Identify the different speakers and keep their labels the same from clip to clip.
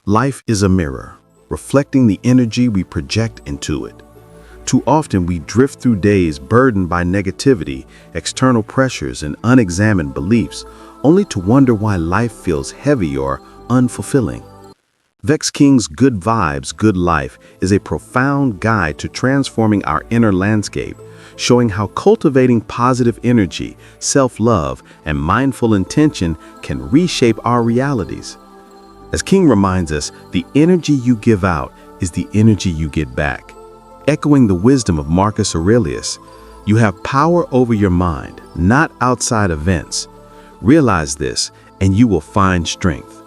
Speaker 1: Life is a mirror, reflecting the energy we project into it. Too often we drift through days burdened by negativity, external pressures, and unexamined beliefs, only to wonder why life feels heavy or unfulfilling. Vex King's Good Vibes, Good Life is a profound guide to transforming our inner landscape, showing how cultivating positive energy, self-love, and mindful intention can reshape our realities. As King reminds us, the energy you give out is the energy you get back. Echoing the wisdom of Marcus Aurelius, you have power over your mind, not outside events. Realize this, and you will find strength.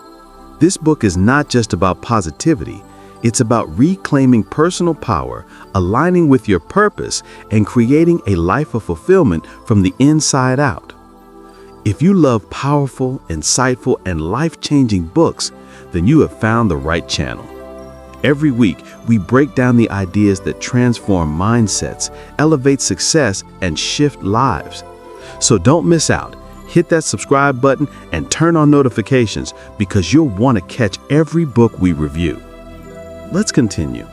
Speaker 1: This book is not just about positivity, it's about reclaiming personal power, aligning with your purpose, and creating a life of fulfillment from the inside out. If you love powerful, insightful, and life-changing books, then you have found the right channel. Every week, we break down the ideas that transform mindsets, elevate success, and shift lives. So don't miss out. Hit that subscribe button and turn on notifications because you'll want to catch every book we review. Let's continue.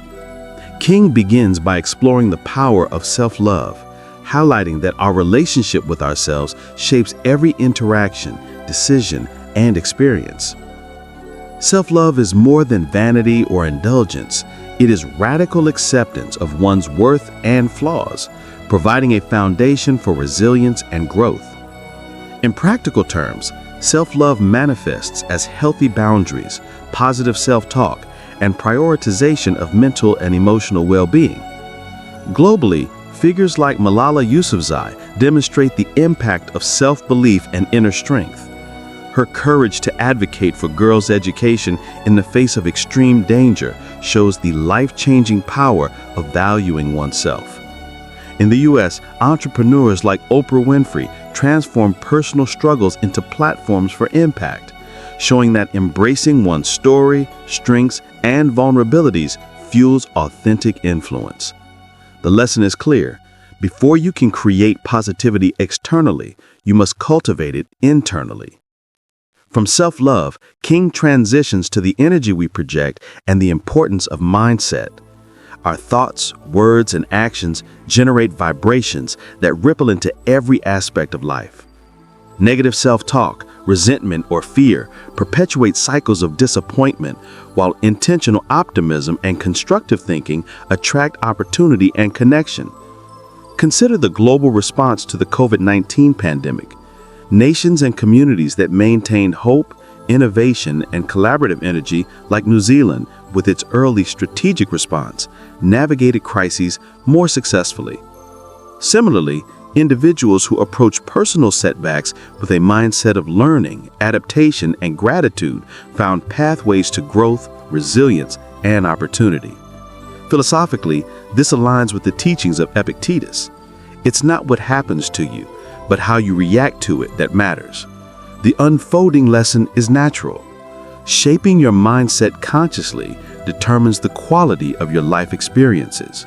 Speaker 1: King begins by exploring the power of self-love, highlighting that our relationship with ourselves shapes every interaction, decision, and experience. Self-love is more than vanity or indulgence. It is radical acceptance of one's worth and flaws, providing a foundation for resilience and growth. In practical terms, self-love manifests as healthy boundaries, positive self-talk, and prioritization of mental and emotional well-being. Globally, figures like Malala Yousafzai demonstrate the impact of self-belief and inner strength. Her courage to advocate for girls' education in the face of extreme danger shows the life-changing power of valuing oneself. In the U.S., entrepreneurs like Oprah Winfrey transform personal struggles into platforms for impact, showing that embracing one's story, strengths, and vulnerabilities fuels authentic influence. The lesson is clear. Before you can create positivity externally, you must cultivate it internally. From self-love, King transitions to the energy we project and the importance of mindset. Our thoughts, words, and actions generate vibrations that ripple into every aspect of life. Negative self-talk, resentment, or fear perpetuate cycles of disappointment, while intentional optimism and constructive thinking attract opportunity and connection. Consider the global response to the COVID-19 pandemic. Nations and communities that maintained hope, innovation, and collaborative energy, like New Zealand, with its early strategic response, navigated crises more successfully. Similarly, individuals who approach personal setbacks with a mindset of learning, adaptation, and gratitude found pathways to growth, resilience, and opportunity. Philosophically, this aligns with the teachings of Epictetus. It's not what happens to you, but how you react to it that matters. The unfolding lesson is natural. Shaping your mindset consciously determines the quality of your life experiences.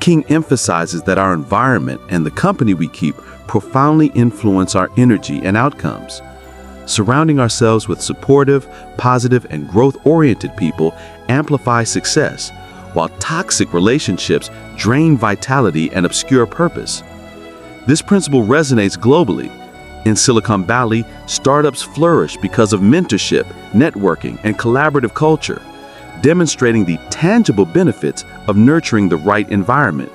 Speaker 1: King emphasizes that our environment and the company we keep profoundly influence our energy and outcomes. Surrounding ourselves with supportive, positive, and growth-oriented people amplifies success, while toxic relationships drain vitality and obscure purpose. This principle resonates globally. In Silicon Valley, startups flourish because of mentorship, networking, and collaborative culture, demonstrating the tangible benefits of nurturing the right environment.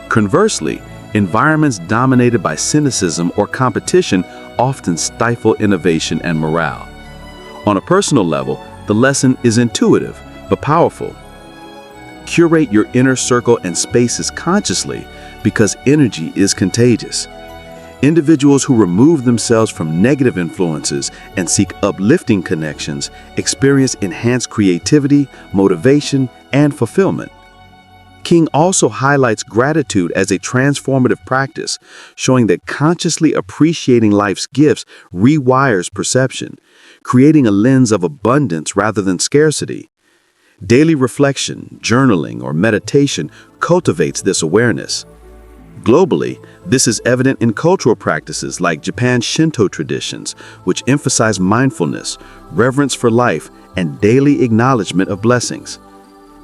Speaker 1: Conversely, environments dominated by cynicism or competition often stifle innovation and morale. On a personal level, the lesson is intuitive but powerful. Curate your inner circle and spaces consciously because energy is contagious. Individuals who remove themselves from negative influences and seek uplifting connections experience enhanced creativity, motivation, and fulfillment. King also highlights gratitude as a transformative practice, showing that consciously appreciating life's gifts rewires perception, creating a lens of abundance rather than scarcity. Daily reflection, journaling, or meditation cultivates this awareness. Globally, this is evident in cultural practices like Japan's Shinto traditions, which emphasize mindfulness, reverence for life, and daily acknowledgement of blessings.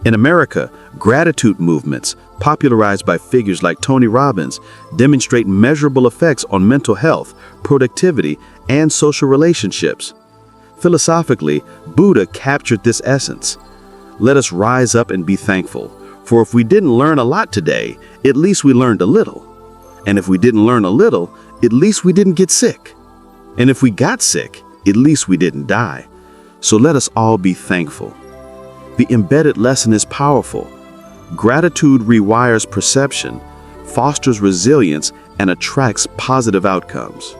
Speaker 1: In America, gratitude movements, popularized by figures like Tony Robbins, demonstrate measurable effects on mental health, productivity, and social relationships. Philosophically, Buddha captured this essence. Let us rise up and be thankful, for if we didn't learn a lot today, at least we learned a little. And if we didn't learn a little, at least we didn't get sick. And if we got sick, at least we didn't die. So let us all be thankful. The embedded lesson is powerful. Gratitude rewires perception, fosters resilience, and attracts positive outcomes.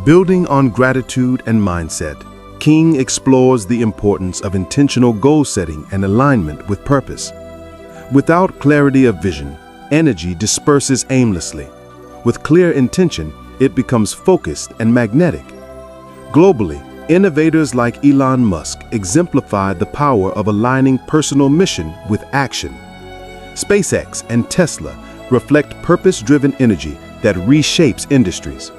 Speaker 2: Building on gratitude and mindset, King explores the importance of intentional goal setting and alignment with purpose. Without clarity of vision, energy disperses aimlessly. With clear intention, it becomes focused and magnetic. Globally, innovators like Elon Musk exemplify the power of aligning personal mission with action. SpaceX and Tesla reflect purpose-driven energy that reshapes industries.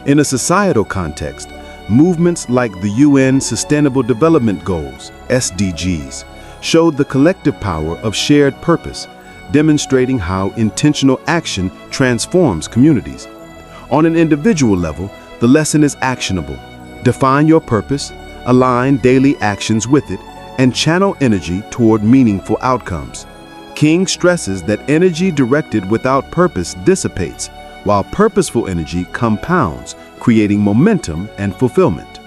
Speaker 2: In a societal context, movements like the UN Sustainable Development Goals, SDGs, showed the collective power of shared purpose, demonstrating how intentional action transforms communities. On an individual level, the lesson is actionable. Define your purpose, align daily actions with it, and channel energy toward meaningful outcomes. King stresses that energy directed without purpose dissipates, while purposeful energy compounds, creating momentum and fulfillment.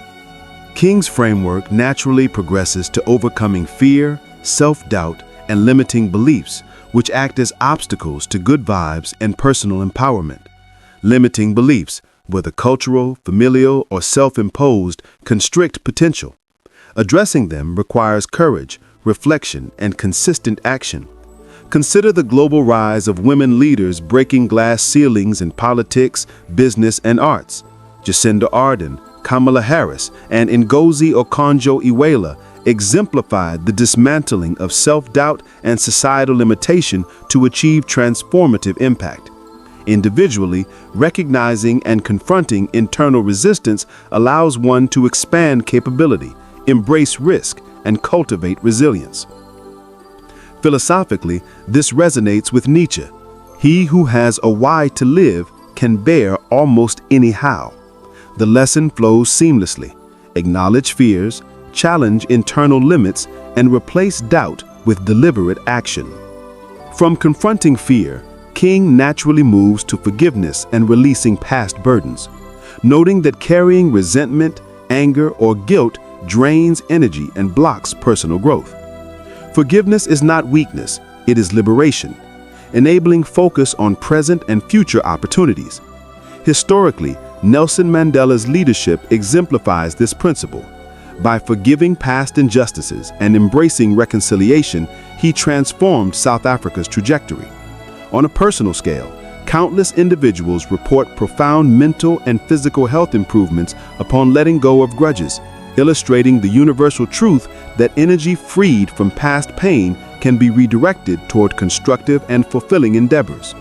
Speaker 2: King's framework naturally progresses to overcoming fear, self-doubt, and limiting beliefs, which act as obstacles to good vibes and personal empowerment. Limiting beliefs, whether cultural, familial, or self-imposed, constrict potential. Addressing them requires courage, reflection, and consistent action. Consider the global rise of women leaders breaking glass ceilings in politics, business, and arts. Jacinda Ardern, Kamala Harris, and Ngozi Okonjo-Iweala exemplified the dismantling of self-doubt and societal limitation to achieve transformative impact. Individually, recognizing and confronting internal resistance allows one to expand capability, embrace risk, and cultivate resilience. Philosophically, this resonates with Nietzsche. He who has a why to live can bear almost any how. The lesson flows seamlessly. Acknowledge fears, challenge internal limits, and replace doubt with deliberate action. From confronting fear, King naturally moves to forgiveness and releasing past burdens, noting that carrying resentment, anger, or guilt drains energy and blocks personal growth. Forgiveness is not weakness, it is liberation, enabling focus on present and future opportunities. Historically, Nelson Mandela's leadership exemplifies this principle. By forgiving past injustices and embracing reconciliation, he transformed South Africa's trajectory. On a personal scale, countless individuals report profound mental and physical health improvements upon letting go of grudges, illustrating the universal truth that energy freed from past pain can be redirected toward constructive and fulfilling endeavors.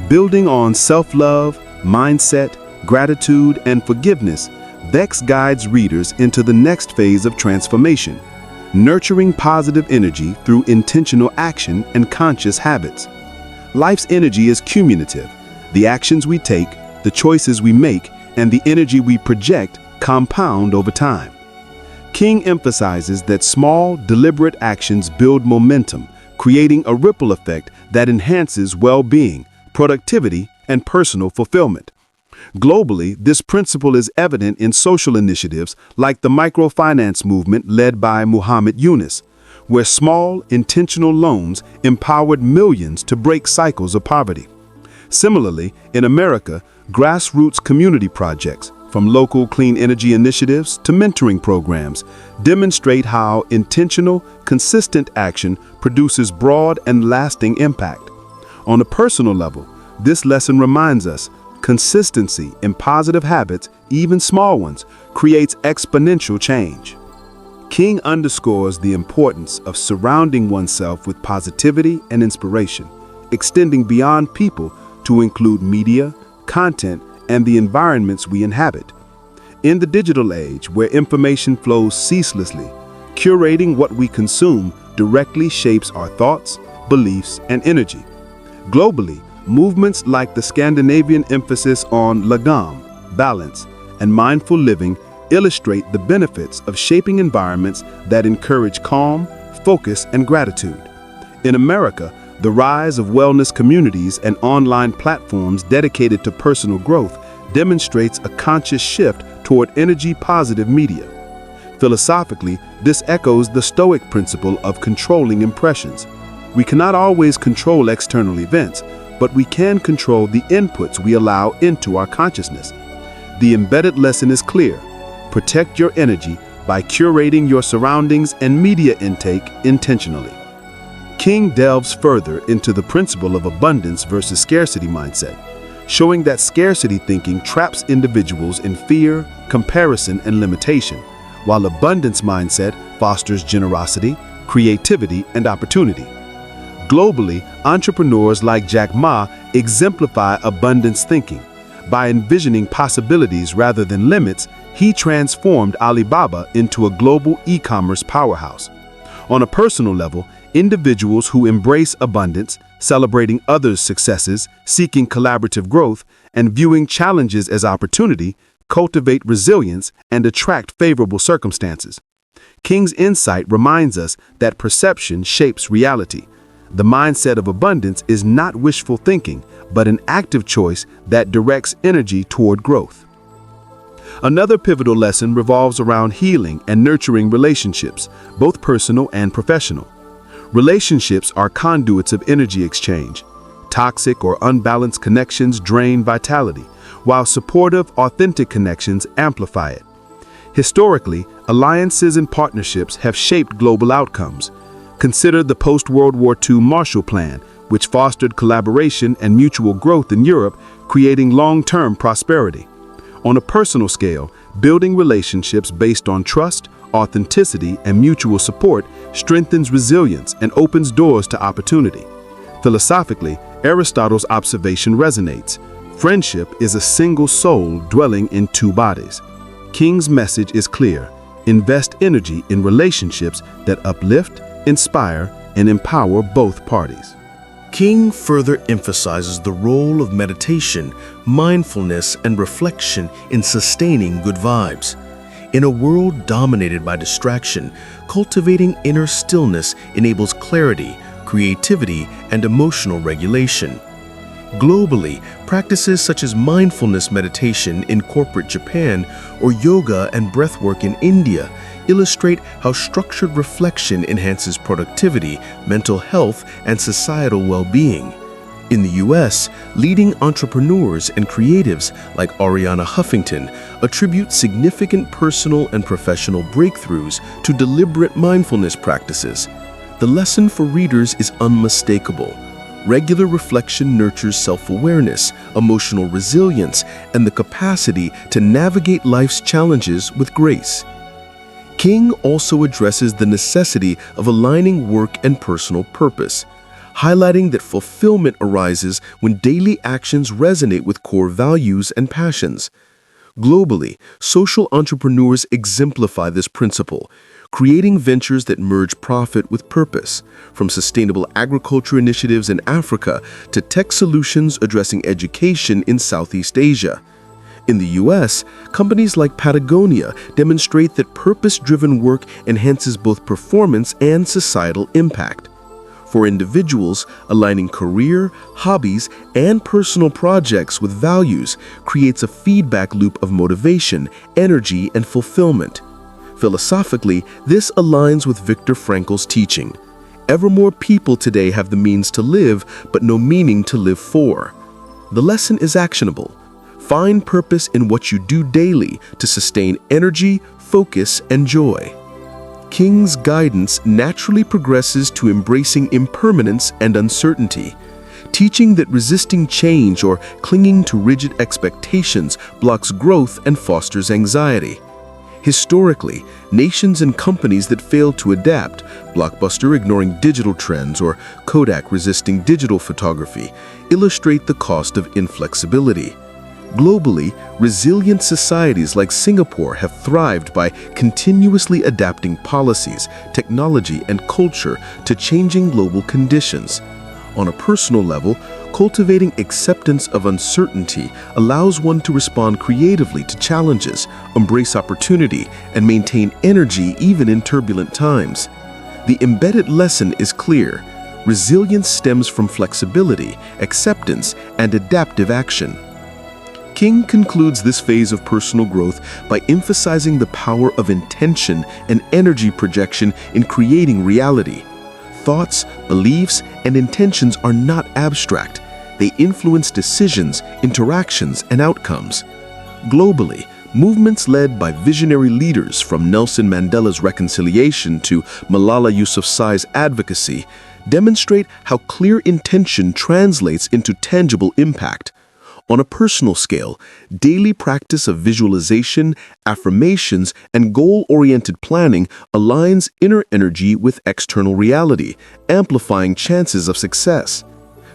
Speaker 2: Building on self-love, mindset, gratitude, and forgiveness, Vex guides readers into the next phase of transformation, nurturing positive energy through intentional action and conscious habits. Life's energy is cumulative. The actions we take, the choices we make, and the energy we project compound over time. King emphasizes that small, deliberate actions build momentum, creating a ripple effect that enhances well-being, productivity, and personal fulfillment. Globally, this principle is evident in social initiatives like the microfinance movement led by Muhammad Yunus, where small, intentional loans empowered millions to break cycles of poverty. Similarly, in America, grassroots community projects, from local clean energy initiatives to mentoring programs, demonstrate how intentional, consistent action produces broad and lasting impact. On a personal level, this lesson reminds us consistency in positive habits, even small ones, creates exponential change. King underscores the importance of surrounding oneself with positivity and inspiration, extending beyond people to include media, content, and the environments we inhabit. In the digital age, where information flows ceaselessly, Curating what we consume directly shapes our thoughts, beliefs, and energy. Globally, movements like the Scandinavian emphasis on lagom, balance, and mindful living illustrate the benefits of shaping environments that encourage calm, focus, and gratitude. In America, the rise of wellness communities and online platforms dedicated to personal growth demonstrates a conscious shift toward energy-positive media. Philosophically, this echoes the Stoic principle of controlling impressions. We cannot always control external events, but we can control the inputs we allow into our consciousness. The embedded lesson is clear. Protect your energy by curating your surroundings and media intake intentionally. King delves further into the principle of abundance versus scarcity mindset, showing that scarcity thinking traps individuals in fear, comparison, and limitation, while abundance mindset fosters generosity, creativity, and opportunity. Globally, entrepreneurs like Jack Ma exemplify abundance thinking. By envisioning possibilities rather than limits, he transformed Alibaba into a global e-commerce powerhouse. On a personal level, individuals who embrace abundance, celebrating others' successes, seeking collaborative growth, and viewing challenges as opportunity, cultivate resilience and attract favorable circumstances. King's insight reminds us that perception shapes reality. The mindset of abundance is not wishful thinking, but an active choice that directs energy toward growth. Another pivotal lesson revolves around healing and nurturing relationships, both personal and professional. Relationships are conduits of energy exchange. Toxic or unbalanced connections drain vitality, while supportive, authentic connections amplify it. Historically, alliances and partnerships have shaped global outcomes. Consider the post-World War II Marshall Plan, which fostered collaboration and mutual growth in Europe, creating long-term prosperity. On a personal scale, building relationships based on trust, authenticity, and mutual support strengthens resilience and opens doors to opportunity. Philosophically, Aristotle's observation resonates. Friendship is a single soul dwelling in two bodies. King's message is clear. Invest energy in relationships that uplift, inspire, and empower both parties.
Speaker 1: King further emphasizes the role of meditation, mindfulness, and reflection in sustaining good vibes. In a world dominated by distraction, cultivating inner stillness enables clarity, creativity, and emotional regulation. Globally, practices such as mindfulness meditation in corporate Japan or yoga and breathwork in India illustrate how structured reflection enhances productivity, mental health, and societal well-being. In the US, leading entrepreneurs and creatives like Arianna Huffington attribute significant personal and professional breakthroughs to deliberate mindfulness practices. The lesson for readers is unmistakable. Regular reflection nurtures self-awareness, emotional resilience, and the capacity to navigate life's challenges with grace. King also addresses the necessity of aligning work and personal purpose, highlighting that fulfillment arises when daily actions resonate with core values and passions. Globally, social entrepreneurs exemplify this principle, creating ventures that merge profit with purpose, from sustainable agriculture initiatives in Africa to tech solutions addressing education in Southeast Asia. In the US, companies like Patagonia demonstrate that purpose-driven work enhances both performance and societal impact. For individuals, aligning career, hobbies, and personal projects with values creates a feedback loop of motivation, energy, and fulfillment. Philosophically, this aligns with Viktor Frankl's teaching. Ever more people today have the means to live, but no meaning to live for. The lesson is actionable. Find purpose in what you do daily to sustain energy, focus, and joy. King's guidance naturally progresses to embracing impermanence and uncertainty, teaching that resisting change or clinging to rigid expectations blocks growth and fosters anxiety. Historically, nations and companies that failed to adapt, Blockbuster ignoring digital trends or Kodak resisting digital photography, illustrate the cost of inflexibility.
Speaker 2: Globally, resilient societies like Singapore have thrived by continuously adapting policies, technology, and culture to changing global conditions. On a personal level, cultivating acceptance of uncertainty allows one to respond creatively to challenges, embrace opportunity, and maintain energy even in turbulent times. The embedded lesson is clear. Resilience stems from flexibility, acceptance, and adaptive action. King concludes this phase of personal growth by emphasizing the power of intention and energy projection in creating reality. Thoughts, beliefs, and intentions are not abstract. They influence decisions, interactions, and outcomes. Globally, movements led by visionary leaders from Nelson Mandela's reconciliation to Malala Yousafzai's advocacy demonstrate how clear intention translates into tangible impact. On a personal scale, daily practice of visualization, affirmations, and goal-oriented planning aligns inner energy with external reality, amplifying chances of success.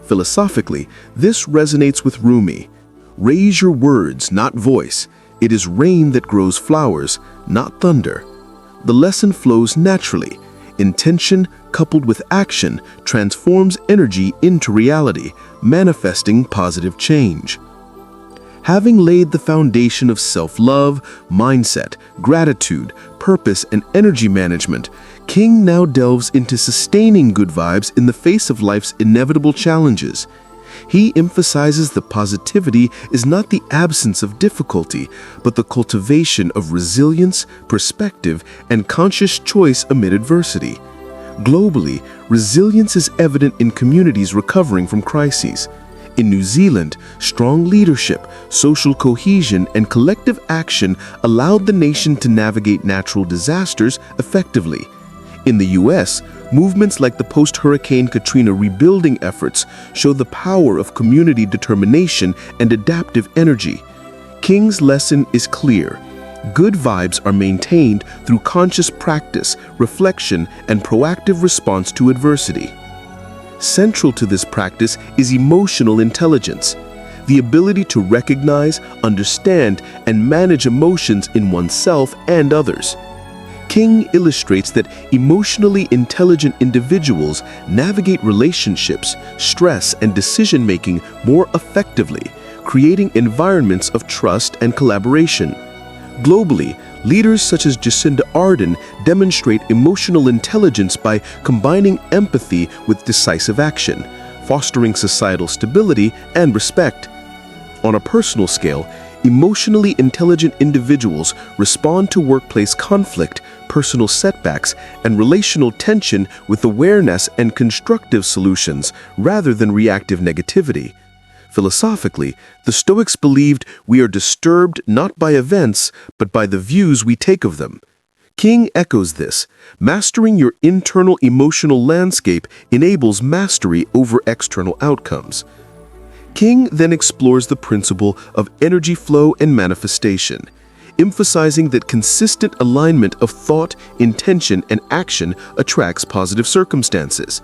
Speaker 2: Philosophically, this resonates with Rumi. Raise your words, not voice. It is rain that grows flowers, not thunder. The lesson flows naturally. Intention, coupled with action, transforms energy into reality, manifesting positive change. Having laid the foundation of self-love, mindset, gratitude, purpose, and energy management, King now delves into sustaining good vibes in the face of life's inevitable challenges. He emphasizes that positivity is not the absence of difficulty, but the cultivation of resilience, perspective, and conscious choice amid adversity. Globally, resilience is evident in communities recovering from crises. In New Zealand, strong leadership, social cohesion, and collective action allowed the nation to navigate natural disasters effectively. In the U.S., movements like the post-Hurricane Katrina rebuilding efforts show the power of community determination and adaptive energy. King's lesson is clear. Good vibes are maintained through conscious practice, reflection, and proactive response to adversity. Central to this practice is emotional intelligence, the ability to recognize, understand, and manage emotions in oneself and others. King illustrates that emotionally intelligent individuals navigate relationships, stress, and decision-making more effectively, creating environments of trust and collaboration. Globally, leaders such as Jacinda Ardern demonstrate emotional intelligence by combining empathy with decisive action, fostering societal stability and respect. On a personal scale, emotionally intelligent individuals respond to workplace conflict, personal setbacks, and relational tension with awareness and constructive solutions rather than reactive negativity. Philosophically, the Stoics believed we are disturbed not by events, but by the views we take of them. King echoes this. Mastering your internal emotional landscape enables mastery over external outcomes. King then explores the principle of energy flow and manifestation, emphasizing that consistent alignment of thought, intention, and action attracts positive circumstances.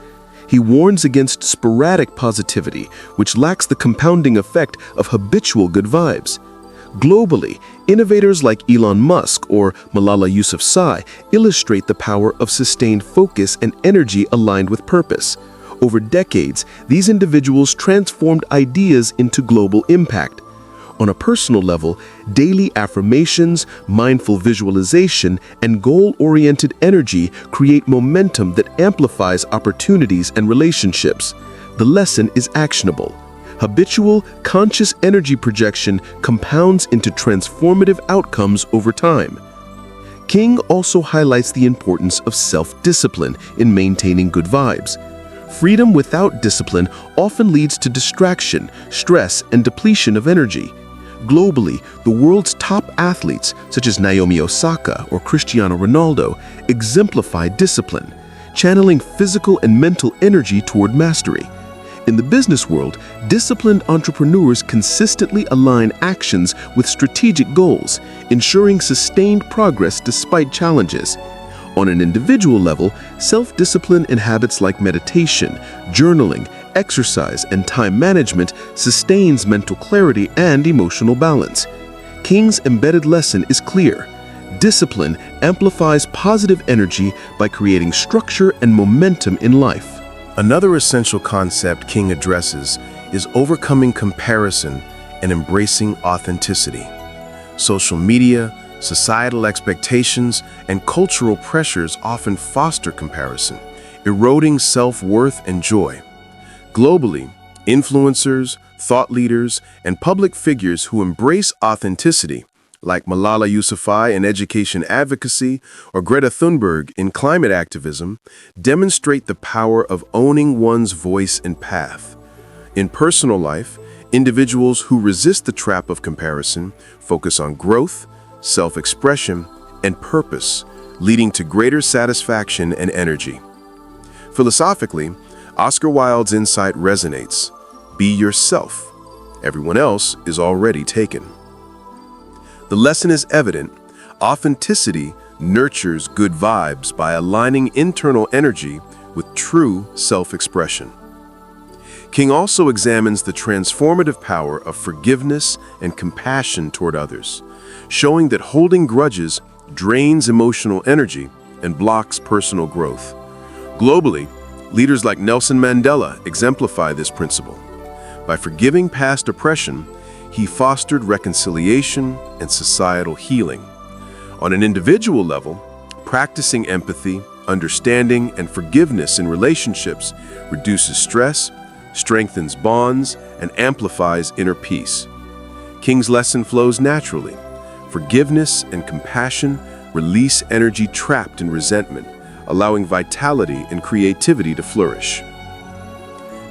Speaker 2: He warns against sporadic positivity, which lacks the compounding effect of habitual good vibes. Globally, innovators like Elon Musk or Malala Yousafzai illustrate the power of sustained focus and energy aligned with purpose. Over decades, these individuals transformed ideas into global impact. On a personal level, daily affirmations, mindful visualization, and goal-oriented energy create momentum that amplifies opportunities and relationships. The lesson is actionable. Habitual, conscious energy projection compounds into transformative outcomes over time. King also highlights the importance of self-discipline in maintaining good vibes. Freedom without discipline often leads to distraction, stress, and depletion of energy. Globally, the world's top athletes, such as Naomi Osaka or Cristiano Ronaldo, exemplify discipline, channeling physical and mental energy toward mastery. In the business world, disciplined entrepreneurs consistently align actions with strategic goals, ensuring sustained progress despite challenges. On an individual level, self-discipline in habits like meditation, journaling, exercise and time management sustains mental clarity and emotional balance. King's embedded lesson is clear. Discipline amplifies positive energy by creating structure and momentum in life.
Speaker 1: Another essential concept King addresses is overcoming comparison and embracing authenticity. Social media, societal expectations, and cultural pressures often foster comparison, eroding self-worth and joy. Globally, influencers, thought leaders, and public figures who embrace authenticity, like Malala Yousafzai in education advocacy or Greta Thunberg in climate activism, demonstrate the power of owning one's voice and path. In personal life, individuals who resist the trap of comparison focus on growth, self-expression, and purpose, leading to greater satisfaction and energy. Philosophically, Oscar Wilde's insight resonates. Be yourself. Everyone else is already taken. The lesson is evident. Authenticity nurtures good vibes by aligning internal energy with true self-expression. King also examines the transformative power of forgiveness and compassion toward others, showing that holding grudges drains emotional energy and blocks personal growth. Globally, leaders like Nelson Mandela exemplify this principle. By forgiving past oppression, he fostered reconciliation and societal healing. On an individual level, practicing empathy, understanding, and forgiveness in relationships reduces stress, strengthens bonds, and amplifies inner peace. King's lesson flows naturally. Forgiveness and compassion release energy trapped in resentment, allowing vitality and creativity to flourish.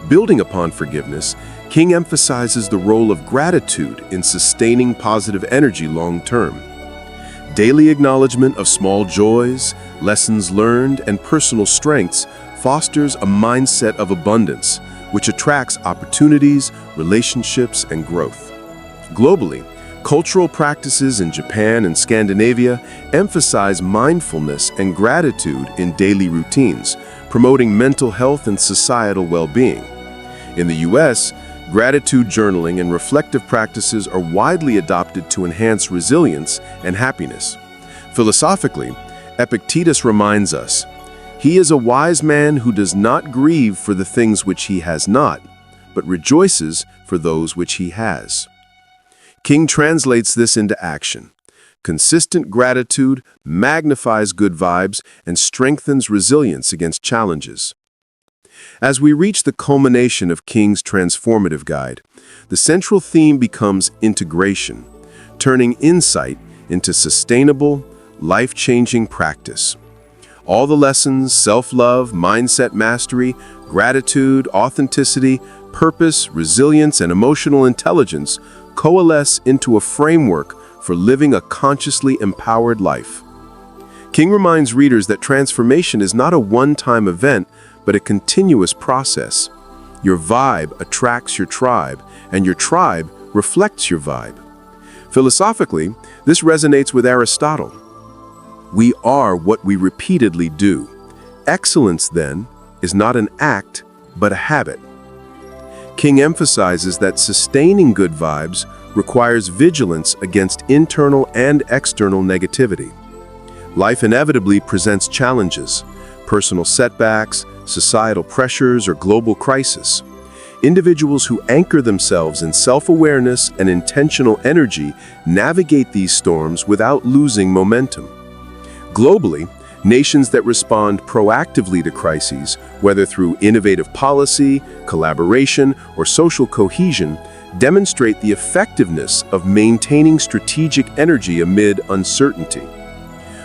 Speaker 1: Building upon forgiveness, King emphasizes the role of gratitude in sustaining positive energy long-term. Daily acknowledgement of small joys, lessons learned, and personal strengths fosters a mindset of abundance, which attracts opportunities, relationships, and growth. Globally, cultural practices in Japan and Scandinavia emphasize mindfulness and gratitude in daily routines, promoting mental health and societal well-being. In the U.S., gratitude journaling and reflective practices are widely adopted to enhance resilience and happiness. Philosophically, Epictetus reminds us, "He is a wise man who does not grieve for the things which he has not, but rejoices for those which he has." King translates this into action. Consistent gratitude magnifies good vibes and strengthens resilience against challenges. As we reach the culmination of King's transformative guide, the central theme becomes integration, turning insight into sustainable, life-changing practice. All the lessons, self-love, mindset mastery, gratitude, authenticity, purpose, resilience, and emotional intelligence coalesce into a framework for living a consciously empowered life. King reminds readers that transformation is not a one-time event, but a continuous process. Your vibe attracts your tribe, and your tribe reflects your vibe. Philosophically, this resonates with Aristotle. We are what we repeatedly do. Excellence, then, is not an act, but a habit. King emphasizes that sustaining good vibes requires vigilance against internal and external negativity. Life inevitably presents challenges, personal setbacks, societal pressures, or global crisis. Individuals who anchor themselves in self-awareness and intentional energy navigate these storms without losing momentum. Globally, nations that respond proactively to crises, whether through innovative policy, collaboration, or social cohesion, demonstrate the effectiveness of maintaining strategic energy amid uncertainty.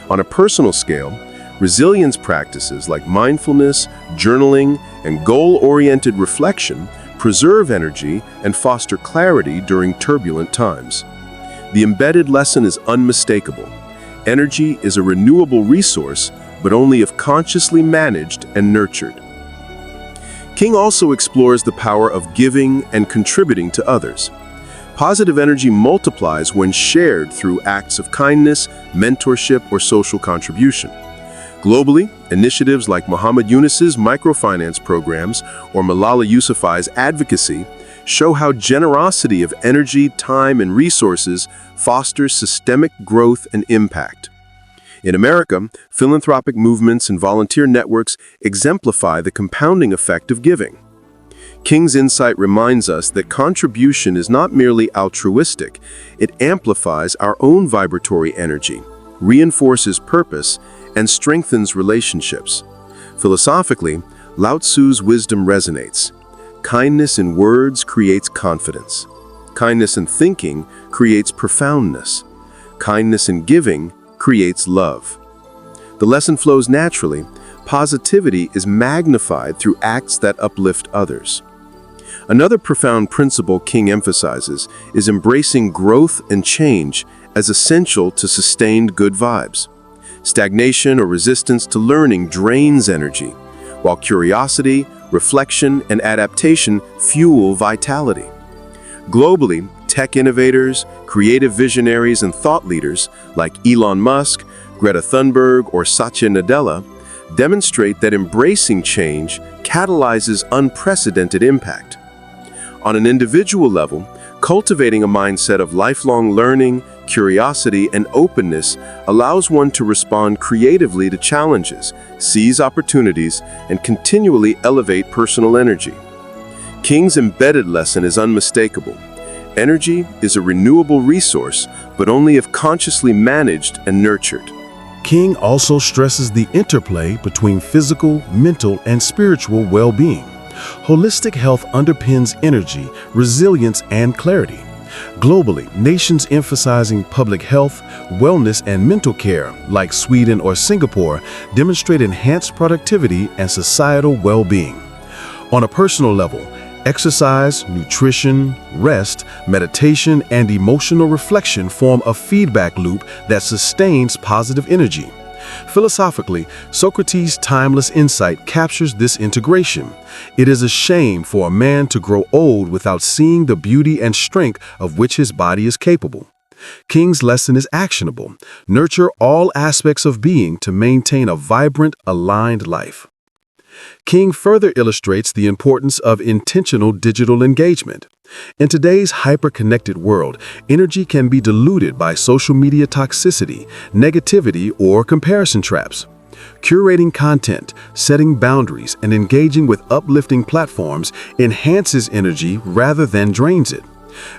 Speaker 1: On a personal scale, resilience practices like mindfulness, journaling, and goal-oriented reflection preserve energy and foster clarity during turbulent times. The embedded lesson is unmistakable. Energy is a renewable resource, but only if consciously managed and nurtured. King also explores the power of giving and contributing to others. Positive energy multiplies when shared through acts of kindness, mentorship, or social contribution.
Speaker 2: Globally, initiatives like Muhammad Yunus's microfinance programs or Malala Yousafzai's advocacy show how generosity of energy, time, and resources fosters systemic growth and impact. In America, philanthropic movements and volunteer networks exemplify the compounding effect of giving. King's insight reminds us that contribution is not merely altruistic, it amplifies our own vibratory energy, reinforces purpose, and strengthens relationships. Philosophically, Lao Tzu's wisdom resonates. Kindness in words creates confidence. Kindness in thinking creates profoundness. Kindness in giving creates love. The lesson flows naturally. Positivity is magnified through acts that uplift others. Another profound principle King emphasizes is embracing growth and change as essential to sustained good vibes. Stagnation or resistance to learning drains energy, while curiosity, reflection, and adaptation fuel vitality. Globally, tech innovators, creative visionaries, and thought leaders like Elon Musk, Greta Thunberg, or Satya Nadella demonstrate that embracing change catalyzes unprecedented impact. On an individual level, cultivating a mindset of lifelong learning, curiosity, and openness allows one to respond creatively to challenges, seize opportunities, and continually elevate personal energy. King's embedded lesson is unmistakable. Energy is a renewable resource, but only if consciously managed and nurtured.
Speaker 1: King also stresses the interplay between physical, mental, and spiritual well-being. Holistic health underpins energy, resilience, and clarity. Globally, nations emphasizing public health, wellness, and mental care, like Sweden or Singapore, demonstrate enhanced productivity and societal well-being. On a personal level, exercise, nutrition, rest, meditation, and emotional reflection form a feedback loop that sustains positive energy. Philosophically, Socrates' timeless insight captures this integration. It is a shame for a man to grow old without seeing the beauty and strength of which his body is capable. King's lesson is actionable. Nurture all aspects of being to maintain a vibrant, aligned life. King further illustrates the importance of intentional digital engagement. In today's hyper-connected world, energy can be diluted by social media toxicity, negativity, or comparison traps. Curating content, setting boundaries, and engaging with uplifting platforms enhances energy rather than drains it.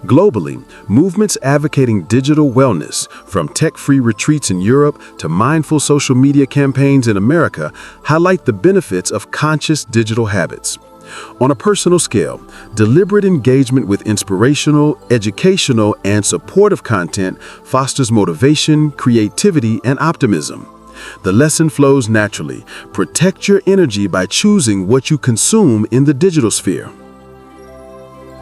Speaker 1: Globally, movements advocating digital wellness, from tech-free retreats in Europe to mindful social media campaigns in America, highlight the benefits of conscious digital habits. On a personal scale, deliberate engagement with inspirational, educational, and supportive content fosters motivation, creativity, and optimism. The lesson flows naturally. Protect your energy by choosing what you consume in the digital sphere.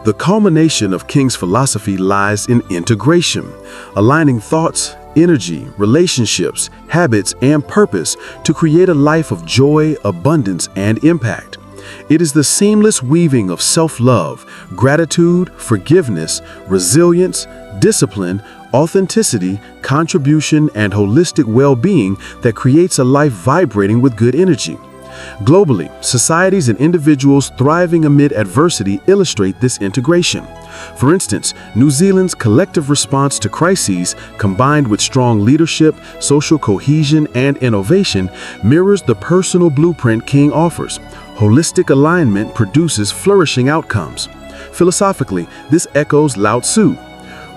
Speaker 1: The culmination of King's philosophy lies in integration, aligning thoughts, energy, relationships, habits, and purpose to create a life of joy, abundance, and impact. It is the seamless weaving of self-love, gratitude, forgiveness, resilience, discipline, authenticity, contribution, and holistic well-being that creates a life vibrating with good energy. Globally, societies and individuals thriving amid adversity illustrate this integration. For instance, New Zealand's collective response to crises, combined with strong leadership, social cohesion, and innovation, mirrors the personal blueprint King offers. Holistic alignment produces flourishing outcomes. Philosophically, this echoes Lao Tzu.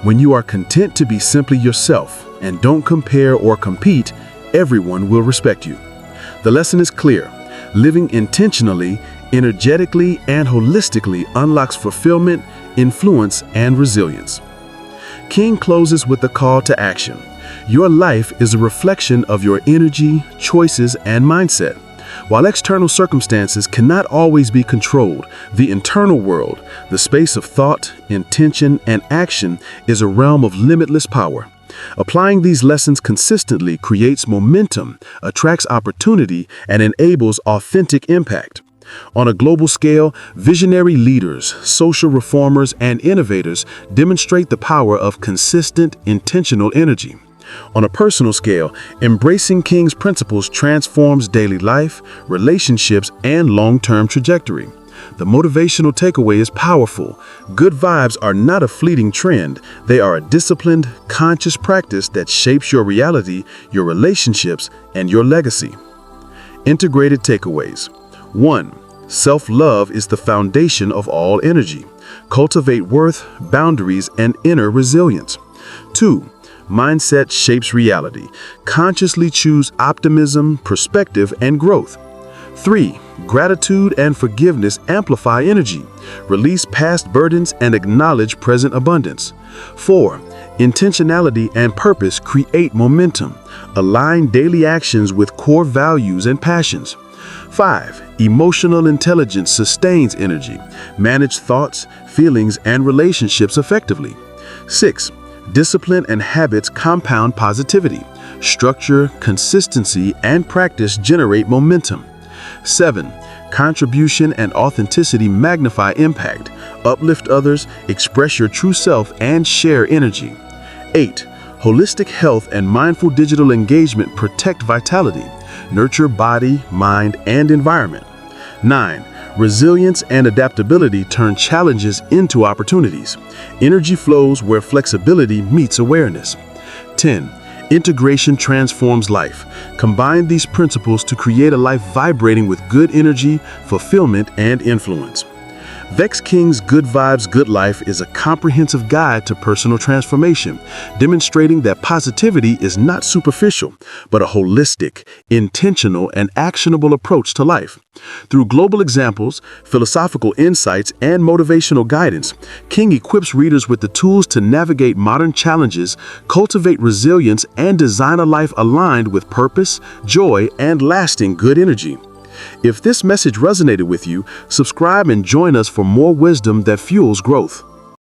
Speaker 1: When you are content to be simply yourself and don't compare or compete, everyone will respect you. The lesson is clear. Living intentionally, energetically, and holistically unlocks fulfillment, influence, and resilience. King closes with a call to action. Your life is a reflection of your energy, choices, and mindset. While external circumstances cannot always be controlled, the internal world, the space of thought, intention, and action, is a realm of limitless power. Applying these lessons consistently creates momentum, attracts opportunity, and enables authentic impact. On a global scale, visionary leaders, social reformers, and innovators demonstrate the power of consistent, intentional energy. On a personal scale, embracing King's principles transforms daily life, relationships, and long-term trajectory. The motivational takeaway is powerful. Good vibes are not a fleeting trend. They are a disciplined, conscious practice that shapes your reality, your relationships, and your legacy. Integrated takeaways. 1. Self-love is the foundation of all energy. Cultivate worth, boundaries, and inner resilience. 2. Mindset shapes reality. Consciously choose optimism, perspective, and growth. 3. Gratitude and forgiveness amplify energy. Release past burdens and acknowledge present abundance. 4. Intentionality and purpose create momentum. Align daily actions with core values and passions. 5. Emotional intelligence sustains energy. Manage thoughts, feelings, and relationships effectively. 6. Discipline and habits compound positivity. Structure, consistency, and practice generate momentum. 7. Contribution and authenticity magnify impact. Uplift others, express your true self, and share energy. 8. Holistic health and mindful digital engagement protect vitality. Nurture body, mind, and environment. 9. Resilience and adaptability turn challenges into opportunities. Energy flows where flexibility meets awareness. 10. Integration transforms life. Combine these principles to create a life vibrating with good energy, fulfillment, and influence. Vex King's Good Vibes, Good Life is a comprehensive guide to personal transformation, demonstrating that positivity is not superficial, but a holistic, intentional, and actionable approach to life. Through global examples, philosophical insights, and motivational guidance, King equips readers with the tools to navigate modern challenges, cultivate resilience, and design a life aligned with purpose, joy, and lasting good energy. If this message resonated with you, subscribe and join us for more wisdom that fuels growth.